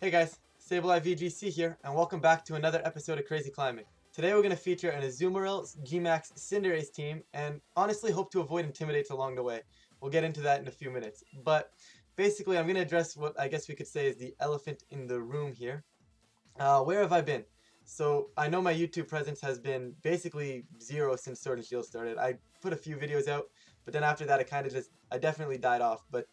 Hey guys, Sableye VGC here, and welcome back to another episode of Crazy Climbing. Today we're going to feature an Azumarill G-Max Cinderace team, and honestly hope to avoid Intimidates along the way. We'll get into that in a few minutes. But basically I'm going to address what I guess we could say is the elephant in the room here. Where have I been? So I know my YouTube presence has been basically zero since Sword and Shield started. I put a few videos out, but then after that I definitely died off. But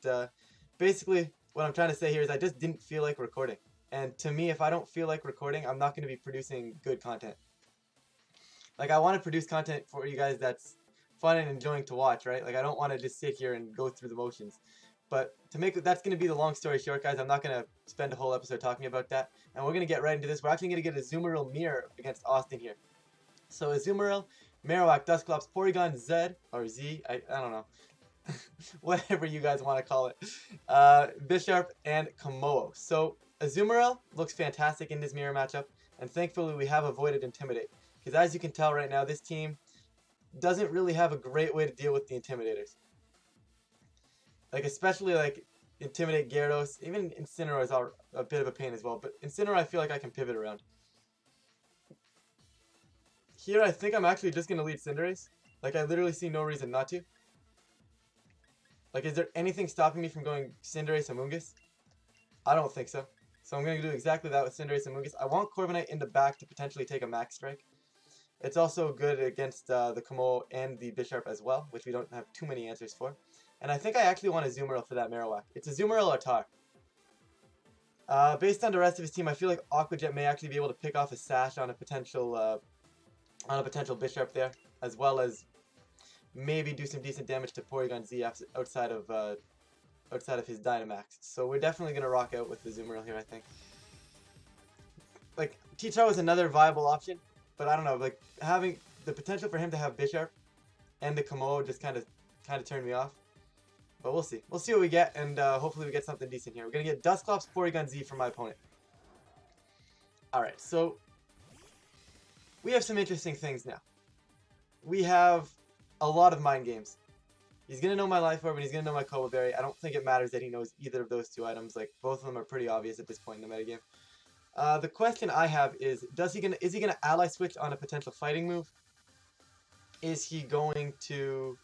basically what I'm trying to say here is I just didn't feel like recording. And to me, if I don't feel like recording, I'm not going to be producing good content. Like, I want to produce content for you guys that's fun and enjoying to watch, right? Like, I don't want to just sit here and go through the motions. But to make that's going to be the long story short, guys. I'm not going to spend a whole episode talking about that. And we're going to get right into this. We're actually going to get a Azumarill mirror against Austin here. So Azumarill, Marowak, Dusclops, Porygon, Z, or Z, I don't know. Whatever you guys want to call it. Bisharp, and Kommo-o. So Azumarill looks fantastic in this mirror matchup. And thankfully we have avoided Intimidate. Because as you can tell right now, this team doesn't really have a great way to deal with the Intimidators. Like, especially, like, Intimidate Gyarados. Even Incineroar is a bit of a pain as well. But Incineroar, I feel like I can pivot around. Here, I think I'm actually just going to lead Cinderace. Like, I literally see no reason not to. Like, is there anything stopping me from going Cinderace Amoonguss? I don't think so. So I'm going to do exactly that with Cinderace Amoonguss. I want Corviknight in the back to potentially take a Max Strike. It's also good against the Kommo-o and the Bisharp as well, which we don't have too many answers for. And I think I actually want a Azumarill for that Marowak. It's Azumarill or Tar. Based on the rest of his team, I feel like Aqua Jet may actually be able to pick off a Sash on a potential Bisharp there, as well as maybe do some decent damage to Porygon Z outside of his Dynamax. So we're definitely gonna rock out with the Azumarill here, I think. Like, T-Char was another viable option, but I don't know, like, having the potential for him to have Bisharp and the Kommo-o just kind of turned me off. But we'll see. We'll see what we get, and hopefully we get something decent here. We're going to get Dusclops, Porygon Z from my opponent. Alright, so we have some interesting things now. We have a lot of mind games. He's going to know my Life Orb, and he's going to know my Cobble Berry. I don't think it matters that he knows either of those two items. Like, both of them are pretty obvious at this point in the metagame. The question I have is he gonna ally switch on a potential fighting move? Is he going to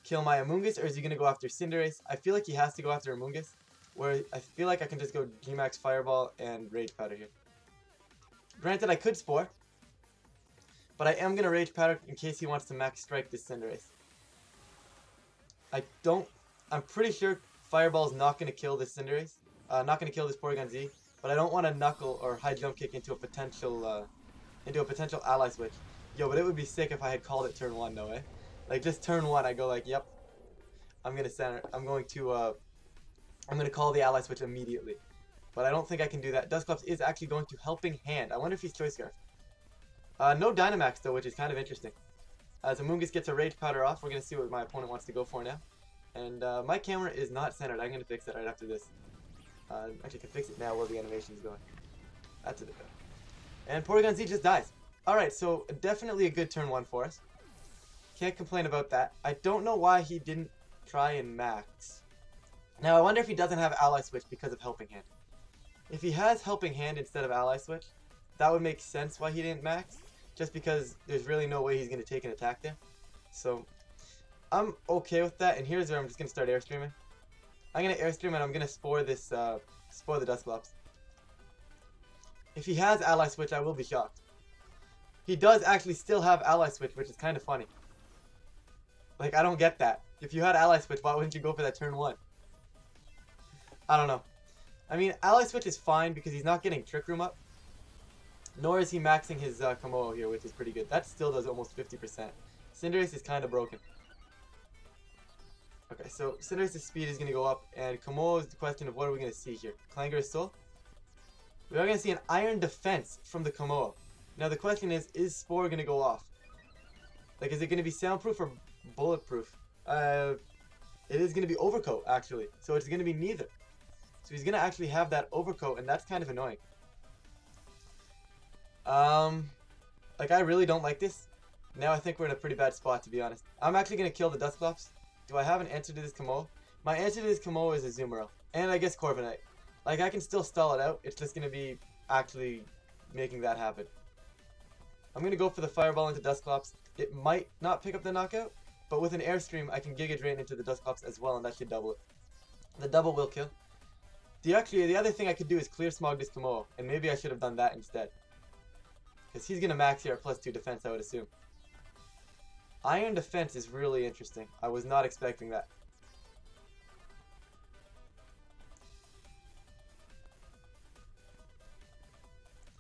kill my Amoonguss, or is he gonna go after Cinderace? I feel like he has to go after Amoonguss, where I feel like I can just go G-Max Fireball and Rage Powder here. Granted, I could Spore, but I am gonna Rage Powder in case he wants to Max Strike this Cinderace. I'm pretty sure Fireball is not gonna kill this Cinderace, not gonna kill this Porygon Z. But I don't want to Knuckle or High Jump Kick into a potential ally switch. Yo, but it would be sick if I had called it turn 1, no way. Like, just turn 1, I go like, yep, I'm going to call the ally switch immediately. But I don't think I can do that. Dusclops is actually going to Helping Hand. I wonder if he's Choice Scarf. No Dynamax though, which is kind of interesting. As Amoonguss gets a Rage Powder off, we're going to see what my opponent wants to go for now. And my camera is not centered. I'm going to fix it right after this. Actually, I can fix it now while the animation is going. That's it. And Porygon Z just dies. Alright, so definitely a good turn 1 for us. Can't complain about that. I don't know why he didn't try and max. Now, I wonder if he doesn't have Ally Switch because of Helping Hand. If he has Helping Hand instead of Ally Switch, that would make sense why he didn't max. Just because there's really no way he's going to take an attack there. So, I'm okay with that. And here's where I'm just going to start Airstreaming. I'm going to Airstream and I'm going to Spore this, Spore the Dusclops. If he has Ally Switch, I will be shocked. He does actually still have Ally Switch, which is kind of funny. Like, I don't get that. If you had Ally Switch, why wouldn't you go for that turn 1? I don't know. I mean, Ally Switch is fine because he's not getting Trick Room up. Nor is he maxing his Kommo-o here, which is pretty good. That still does almost 50%. Cinderace is kind of broken. Okay, so Cinderace's speed is going to go up, and Kommo-o is the question of what are we going to see here. Clangorous Soul? We are going to see an Iron Defense from the Kommo-o. Now the question is Spore going to go off? Like, is it going to be soundproof or bulletproof? It is going to be Overcoat, actually. So it's going to be neither. So he's going to actually have that Overcoat, and that's kind of annoying. Like, I really don't like this. Now I think we're in a pretty bad spot, to be honest. I'm actually going to kill the Dusclops. Do I have an answer to this Kommo-o? My answer to this Kommo-o is Azumarill. And I guess Corviknight. Like, I can still stall it out. It's just going to be actually making that happen. I'm going to go for the Fireball into Dusclops. It might not pick up the knockout, but with an Airstream, I can Giga Drain into the Dusclops as well, and that should double it. The double will kill. The other thing I could do is Clear Smog this Komodo, and maybe I should have done that instead. Because he's going to max here at +2 defense, I would assume. Iron Defense is really interesting. I was not expecting that.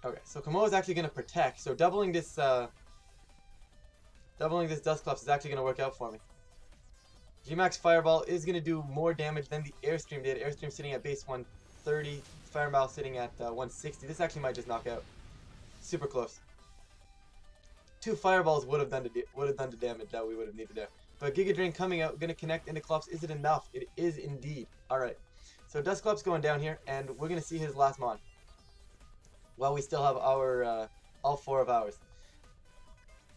Okay, so Komodo is actually going to protect, so doubling this Dusclops is actually going to work out for me. Gmax Fireball is going to do more damage than the Airstream did. Airstream sitting at base 130, Fireball sitting at 160. This actually might just knock out. Super close. 2 Fireballs would have done the damage that we would have needed there. But Giga Drain coming out, going to connect into Clops. Is it enough? It is indeed. Alright, so Dusclops going down here, and we're going to see his last Mon. Well, we still have our all 4 of ours.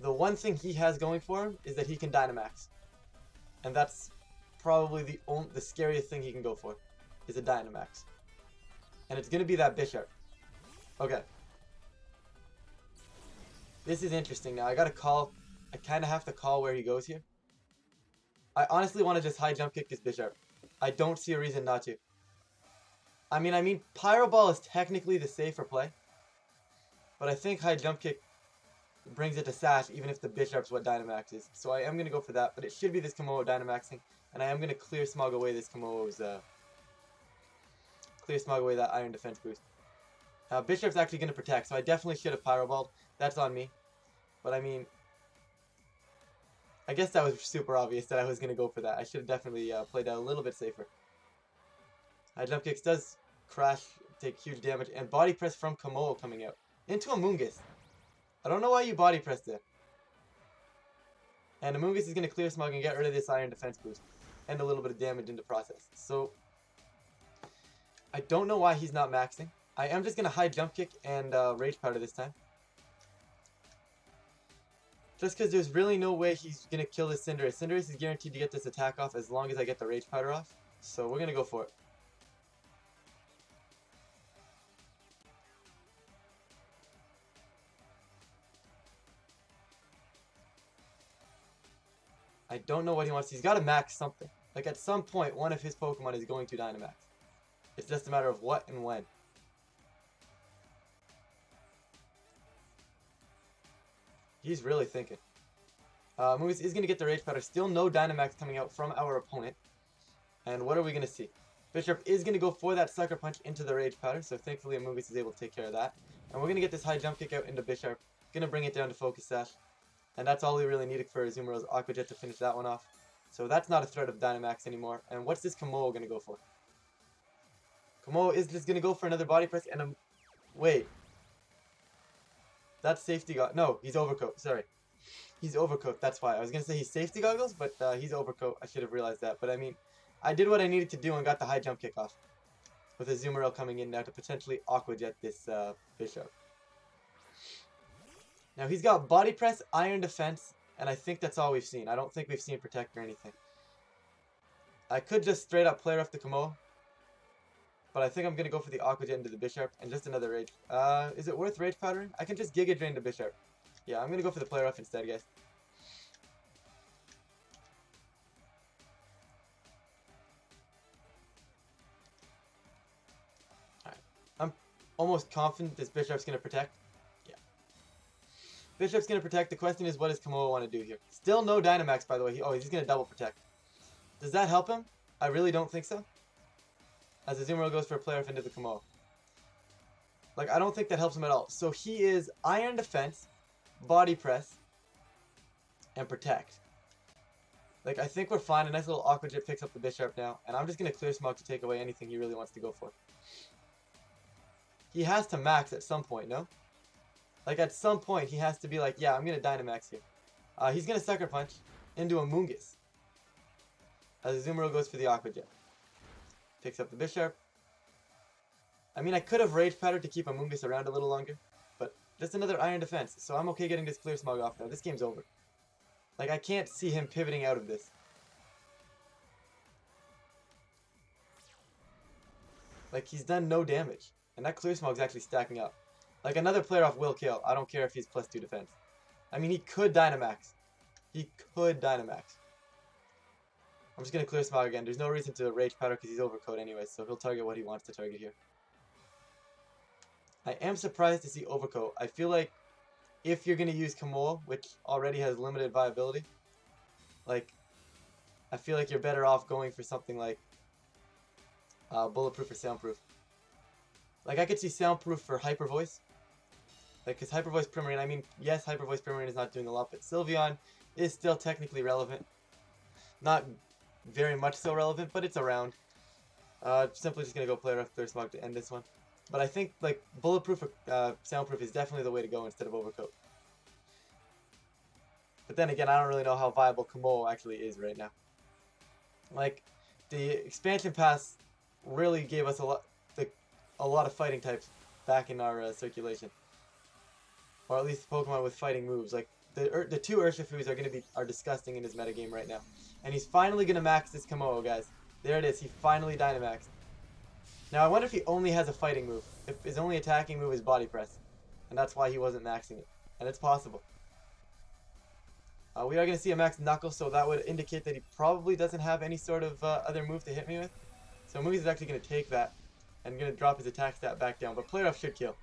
The one thing he has going for him is that he can Dynamax. And that's probably the scariest thing he can go for, is a Dynamax. And it's going to be that Bisharp. Okay. This is interesting now. I gotta call. I kind of have to call where he goes here. I honestly want to just high jump kick this Bisharp. I don't see a reason not to. I mean, Pyro Ball is technically the safer play. But I think high jump kick brings it to Sash, even if the Bisharp's what Dynamax is. So I am going to go for that, but it should be this Komodo Dynamaxing. And I am going to Clear Smog away this Komodo's, Clear Smog away that Iron Defense boost. Bisharp's actually going to protect, so I definitely should have Pyro Balled. That's on me. But I mean, I guess that was super obvious that I was going to go for that. I should have definitely played that a little bit safer. High jump kicks does crash, take huge damage, and body press from Komodo coming out. Into Amoonguss. I don't know why you body pressed it. And Amoonguss is going to Clear Smog and get rid of this Iron Defense boost. And a little bit of damage in the process. So, I don't know why he's not maxing. I am just going to high jump kick and Rage Powder this time. Just because there's really no way he's going to kill this Cinderace. Cinderace is guaranteed to get this attack off as long as I get the Rage Powder off. So we're going to go for it. I don't know what he wants. He's got to max something. Like at some point, one of his Pokemon is going to Dynamax. It's just a matter of what and when. He's really thinking. Moose is going to get the Rage Powder. Still no Dynamax coming out from our opponent. And what are we going to see? Bisharp is going to go for that Sucker Punch into the Rage Powder. So thankfully Amoonguss is able to take care of that. And we're going to get this high jump kick out into Bisharp. Going to bring it down to Focus Sash. And that's all we really needed for Azumarilla's Aqua Jet to finish that one off. So that's not a threat of Dynamax anymore. And what's this Komodo going to go for? Komodo is just going to go for another Body Press and a... Wait. That's Safety Goggles. No, he's Overcoat. Sorry. He's Overcoat. That's why. I was going to say he's Safety Goggles, but he's Overcoat. I should have realized that. But I mean, I did what I needed to do and got the high jump kick off. With Azumarill coming in now to potentially Aqua Jet this Bisharp. Now he's got Body Press, Iron Defense, and I think that's all we've seen. I don't think we've seen Protect or anything. I could just straight up play off the Komodo. But I think I'm going to go for the Aqua Jet into the Bisharp and just another Rage. Is it worth Rage Powdering? I can just Giga Drain the Bisharp. Yeah, I'm going to go for the Play Rough instead, guys. Alright. I'm almost confident this Bisharp's going to Protect. Yeah. Bisharp's going to Protect. The question is, what does Komodo want to do here? Still no Dynamax, by the way. Oh, he's going to double Protect. Does that help him? I really don't think so. As Azumarill goes for a Play Rough into the Komodo. Like, I don't think that helps him at all. So he is Iron Defense, Body Press, and Protect. Like, I think we're fine. A nice little Aqua Jet picks up the Bisharp now. And I'm just going to Clear Smog to take away anything he really wants to go for. He has to max at some point, no? Like, at some point, he has to be like, yeah, I'm going to Dynamax here. He's going to Sucker Punch into Amoonguss. As Azumarill goes for the Aqua Jet. Picks up the Bisharp. I mean, I could have Rage Powder to keep Amoonguss around a little longer. But just another Iron Defense. So I'm okay getting this Clear Smog off now. This game's over. Like, I can't see him pivoting out of this. Like, he's done no damage. And that Clear Smog's actually stacking up. Like, another player off will kill. I don't care if he's +2 defense. I mean, he could Dynamax. He could Dynamax. I'm just going to Clear Smog again. There's no reason to Rage Powder because he's overcoat anyway, so he'll target what he wants to target here. I am surprised to see overcoat. I feel like if you're going to use Kamoa, which already has limited viability, like, I feel like you're better off going for something like Bulletproof or Soundproof. Like, I could see Soundproof for Hyper Voice. Like, because Hyper Voice Primarine, I mean, yes, Hyper Voice Primarine is not doing a lot, but Sylveon is still technically relevant. Not very much so relevant, but it's around. Simply just going to go Player Off Clear Smog to end this one. But I think, like, Bulletproof or Soundproof is definitely the way to go instead of Overcoat. But then again, I don't really know how viable Kamoa actually is right now. Like, the expansion pass really gave us a lot of fighting types back in our circulation. Or at least Pokemon with fighting moves. Like, the two Urshifus are disgusting in his metagame right now. And he's finally going to max this Kamoa, guys. There it is. He finally Dynamaxed. Now, I wonder if he only has a fighting move. If his only attacking move is Body Press. And that's why he wasn't maxing it. And it's possible. We are going to see a max Knuckle, so that would indicate that he probably doesn't have any sort of other move to hit me with. So Moose is actually going to take that and going to drop his attack stat back down. But Player Off should kill.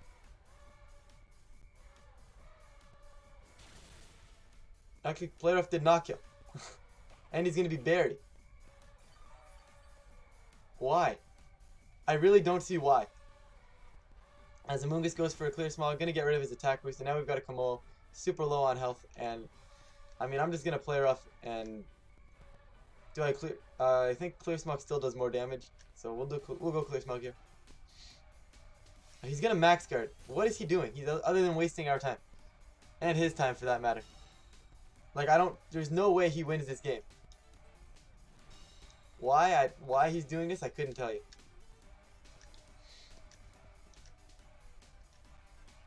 Actually, Player Off did not kill. And he's going to be buried. Why? I really don't see why. As Amoonguss goes for a Clear Smog, going to get rid of his attack boost. And now we've got a Kamoa super low on health. And, I mean, I'm just going to Player Off and... Do I clear... I think Clear Smog still does more damage. So we'll go Clear Smog here. He's going to Max Guard. What is he doing? He's other than wasting our time. And his time, for that matter. Like, there's no way he wins this game. Why he's doing this, I couldn't tell you.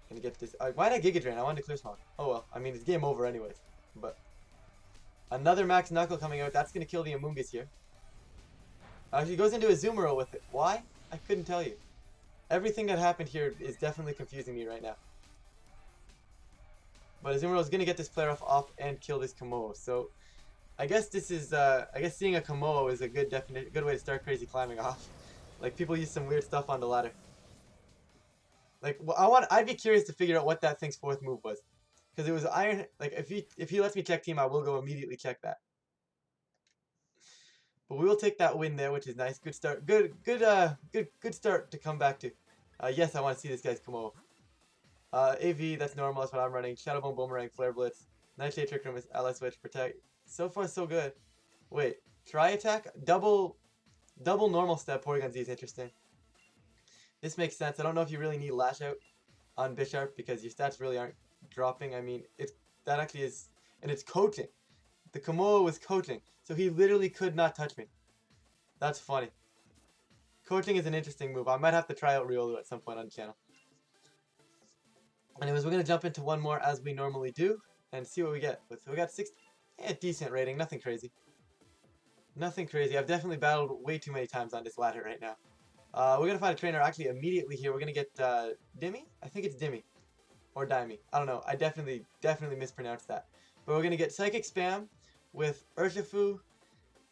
Gonna get this. Why did I Giga Drain? I wanted to Clear Smog. Oh well. I mean, it's game over anyways. But another Max Knuckle coming out. That's gonna kill the Amoonguss here. He goes into a Azumarill with it. Why? I couldn't tell you. Everything that happened here is definitely confusing me right now. But Azumarill is gonna get this Player off and kill this Kamoa. So I guess this is. I guess seeing a Kamoa is a good way to start crazy climbing off. Like, people use some weird stuff on the ladder. Like, well, I'd be curious to figure out what that thing's fourth move was, because it was Iron. Like, if he lets me check team, I will go immediately check that. But we will take that win there, which is nice. Good start. Good start to come back to. Yes, I want to see this guy's Kamoa. AV, that's normal. That's what I'm running. Shadow Bone, Boomerang, Flare Blitz, Nightshade, Trick Room, Ally Switch, Protect. So far, so good. Wait, Try Attack, double normal step. Porygon Z is interesting. This makes sense. I don't know if you really need Lash Out on Bisharp because your stats really aren't dropping. I mean, that actually is, and it's coaching. The Kamoa was coaching, so he literally could not touch me. That's funny. Coaching is an interesting move. I might have to try out Riolu at some point on the channel. Anyways, we're going to jump into one more as we normally do and see what we get. We got 6, decent rating, nothing crazy. Nothing crazy. I've definitely battled way too many times on this ladder right now. We're going to find a trainer actually immediately here. We're going to get Dimmy? I think it's Dimmy. Or Dimey. I don't know. I definitely mispronounced that. But we're going to get Psychic Spam with Urshifu,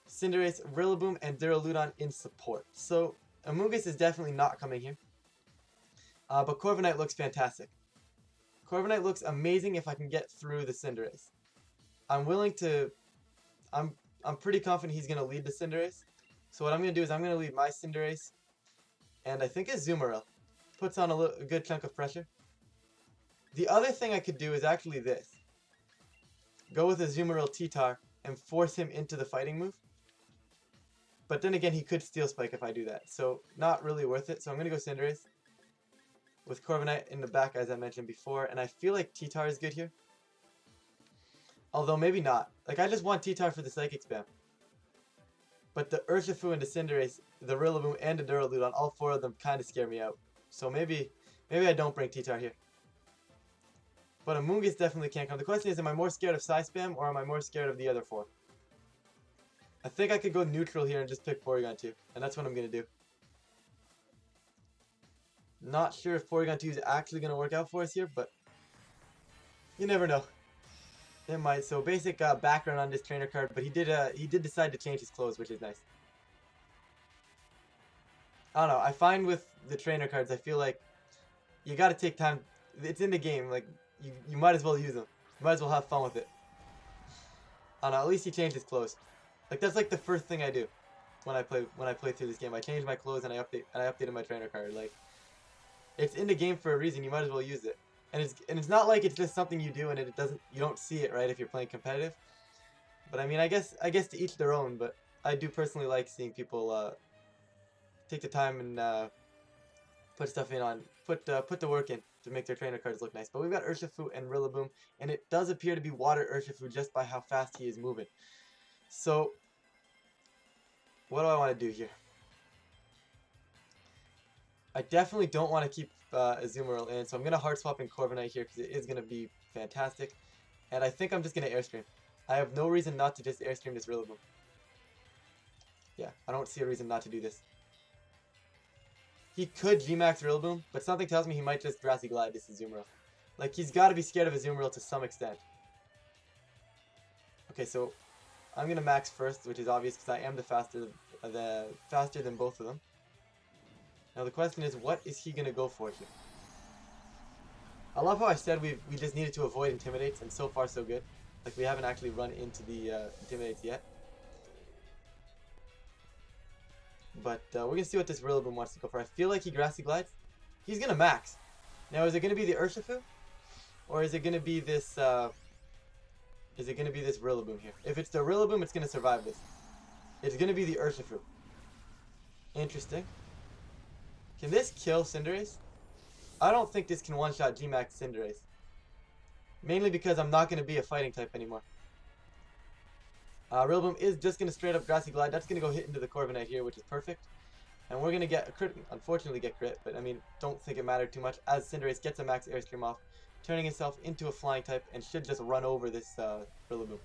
Cinderace, Rillaboom, and Duraludon in support. So, Amoonguss is definitely not coming here. But Corviknight looks fantastic. Corviknight looks amazing if I can get through the Cinderace. I'm pretty confident he's going to lead the Cinderace. So what I'm going to do is I'm going to lead my Cinderace. And I think Azumarill puts on a good chunk of pressure. The other thing I could do is actually this. Go with Azumarill T-Tar and force him into the fighting move. But then again, he could Steel Spike if I do that. So not really worth it. So I'm going to go Cinderace with Corviknight in the back, as I mentioned before. And I feel like T-Tar is good here. Although maybe not. Like, I just want T-Tar for the Psychic Spam. But the Urshifu and the Cinderace, the Rillaboom, and the Duraludon, all 4 of them kind of scare me out. So maybe I don't bring T-Tar here. But Amoonguss definitely can't come. The question is, am I more scared of Psy Spam, or am I more scared of the other 4? I think I could go neutral here and just pick Porygon 2. And that's what I'm going to do. Not sure if Porygon 2 is actually going to work out for us here, but you never know. It might. So basic background on this trainer card, but he did decide to change his clothes, which is nice. I don't know. I find with the trainer cards, I feel like you got to take time. It's in the game. Like you might as well use them. You might as well have fun with it. I don't know. At least he changed his clothes. Like that's like the first thing I do when I play through this game. I change my clothes and I updated my trainer card. Like it's in the game for a reason. You might as well use it. And it's not like it's just something you do and you don't see it, right, if you're playing competitive. But I mean, I guess to each their own, but I do personally like seeing people take the time and put stuff in on put the work in to make their trainer cards look nice. But we've got Urshifu and Rillaboom, and it does appear to be Water Urshifu just by how fast he is moving. So what do I want to do here? I definitely don't want to keep Azumarill in, so I'm going to hard swap in Corviknight here because it is going to be fantastic. And I think I'm just going to Airstream. I have no reason not to just Airstream this Rillaboom. Yeah, I don't see a reason not to do this. He could G-Max Rillaboom, but something tells me he might just Grassy Glide this Azumarill. Like, he's got to be scared of Azumarill to some extent. Okay, so I'm going to max first, which is obvious because I am the faster than both of them. Now the question is, what is he going to go for here? I love how I said we just needed to avoid Intimidates, and so far so good. Like, we haven't actually run into the Intimidates yet. But we're going to see what this Rillaboom wants to go for. I feel like he Grassy Glides. He's going to max. Now, is it going to be the Urshifu? Or is it going to be this Rillaboom here? If it's the Rillaboom, it's going to survive this. It's going to be the Urshifu. Interesting. Can this kill Cinderace? I don't think this can one-shot G-Max Cinderace. Mainly because I'm not going to be a fighting type anymore. Rillaboom is just going to straight up Grassy Glide. That's going to go hit into the Corviknight here, which is perfect. And we're going to get a crit, unfortunately get crit, but I mean, don't think it mattered too much as Cinderace gets a max Airstream off, turning himself into a flying type and should just run over this Rillaboom.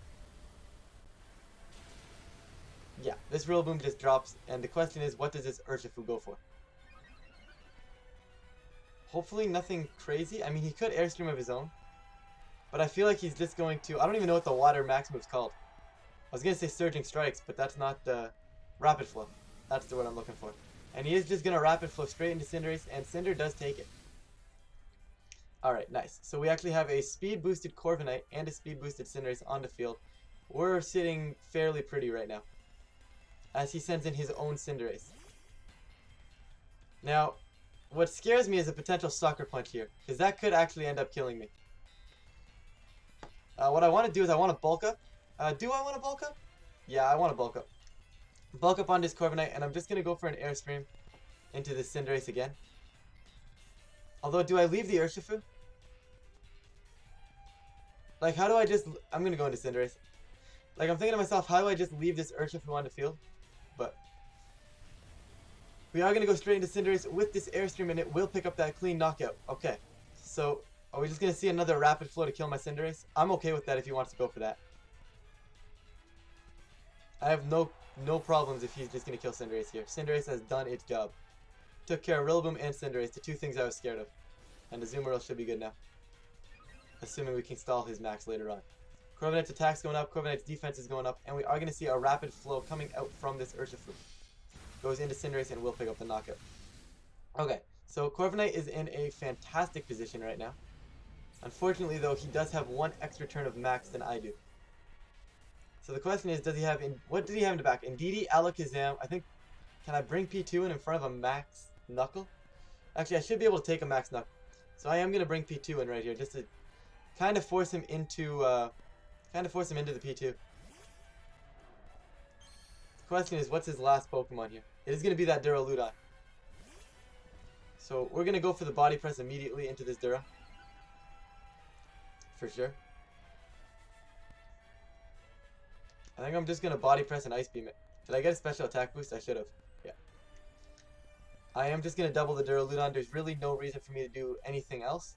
Yeah, this Rillaboom just drops, and the question is, what does this Urshifu go for? Hopefully nothing crazy. I mean, he could Airstream of his own, but I feel like he's just going to... I don't even know what the water max move's called. I was going to say Surging Strikes, but that's not Rapid Flow. That's the word I'm looking for. And he is just going to Rapid Flow straight into Cinderace, and Cinder does take it. Alright, nice. So we actually have a speed boosted Corviknight and a speed boosted Cinderace on the field. We're sitting fairly pretty right now, as he sends in his own Cinderace. Now, what scares me is a potential Sucker Punch here, because that could actually end up killing me. What I want to do is I want to bulk up. Do I want to bulk up? Yeah, I want to bulk up. Bulk up on this Corviknight, and I'm just going to go for an Airstream into this Cinderace again. Although, do I leave the Urshifu? Like, how do I just... I'm going to go into Cinderace. Like, I'm thinking to myself, how do I just leave this Urshifu on the field? But we are going to go straight into Cinderace with this Airstream, and it will pick up that clean knockout. Okay. So, are we just going to see another Rapid Flow to kill my Cinderace? I'm okay with that if he wants to go for that. I have no problems if he's just going to kill Cinderace here. Cinderace has done its job. Took care of Rillaboom and Cinderace, the two things I was scared of. And the Azumarill should be good now. Assuming we can stall his max later on. Corviknight's attack's going up, Corviknight's defense is going up, and we are going to see a Rapid Flow coming out from this Urshifu. Goes into Cinderace and will pick up the knockout. Okay, so Corviknight is in a fantastic position right now. Unfortunately, though, he does have one extra turn of max than I do. So the question is, does he have... what did he have in the back? Indeedee, Alakazam. I think... Can I bring P2 in front of a max Knuckle? Actually, I should be able to take a max Knuckle. So I am going to bring P2 in right here, just to kind of force him into... the P2. The question is, what's his last Pokemon here? It is going to be that Duraludon. So we're going to go for the Body Press immediately into this Dura. For sure. I think I'm just going to Body Press and Ice Beam it. Did I get a special attack boost? I should have. Yeah. I am just going to double the Duraludon. There's really no reason for me to do anything else.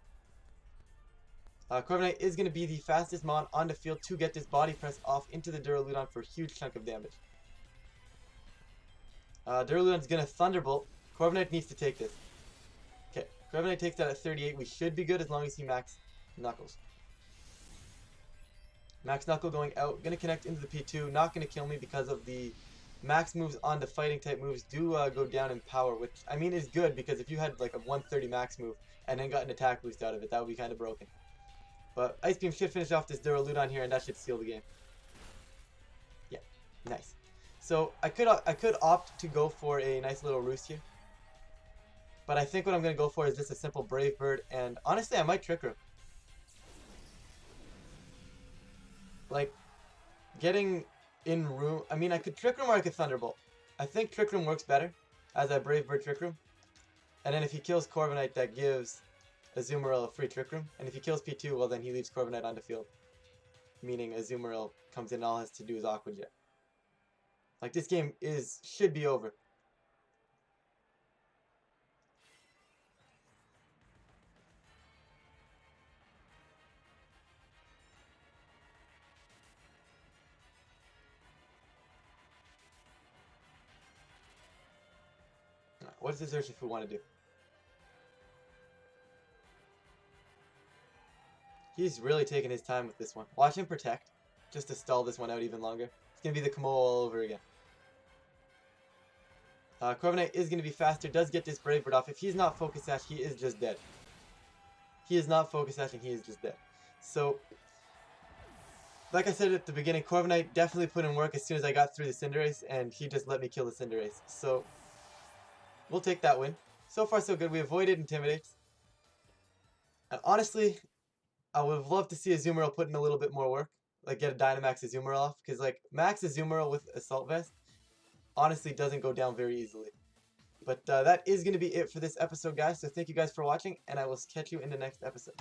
Corviknight is going to be the fastest mon on the field to get this Body Press off into the Duraludon for a huge chunk of damage. Duraludon's going to Thunderbolt. Corviknight needs to take this. Okay. Corviknight takes that at 38. We should be good as long as he max Knuckles. Max Knuckle going out. Gonna connect into the P2. Not gonna kill me because of the max moves on the fighting type moves do go down in power, which I mean is good because if you had like a 130 max move and then got an attack boost out of it, that would be kind of broken. But Ice Beam should finish off this Duraludon here, and that should seal the game. Yeah, nice. So I could opt to go for a nice little Roost here, but I think what I'm gonna go for is just a simple Brave Bird, and honestly, I might Trick Room. Like, getting in room. I mean, I could Trick Room or I could Thunderbolt. I think Trick Room works better as I Brave Bird Trick Room, and then if he kills Corviknight, that gives Azumarill a free Trick Room, and if he kills P2, well then he leaves Corviknight on the field, meaning Azumarill comes in and all it has to do is Aqua Jet. Like, this game should be over. What does Urshifu want to do? He's really taking his time with this one. Watch him Protect, just to stall this one out even longer. It's going to be the Kamo all over again. Corviknight is going to be faster, does get this Brave Bird off. If he's not Focus Sash, he is just dead. He is not Focus Sashing, he is just dead. So, like I said at the beginning, Corviknight definitely put in work as soon as I got through the Cinderace, and he just let me kill the Cinderace. So, we'll take that win. So far so good, we avoided Intimidate. And honestly, I would have loved to see Azumarill put in a little bit more work. Like, get a Dynamax Azumarill off. Because, like, Max Azumarill with Assault Vest honestly doesn't go down very easily. But that is going to be it for this episode, guys. So thank you guys for watching, and I will catch you in the next episode.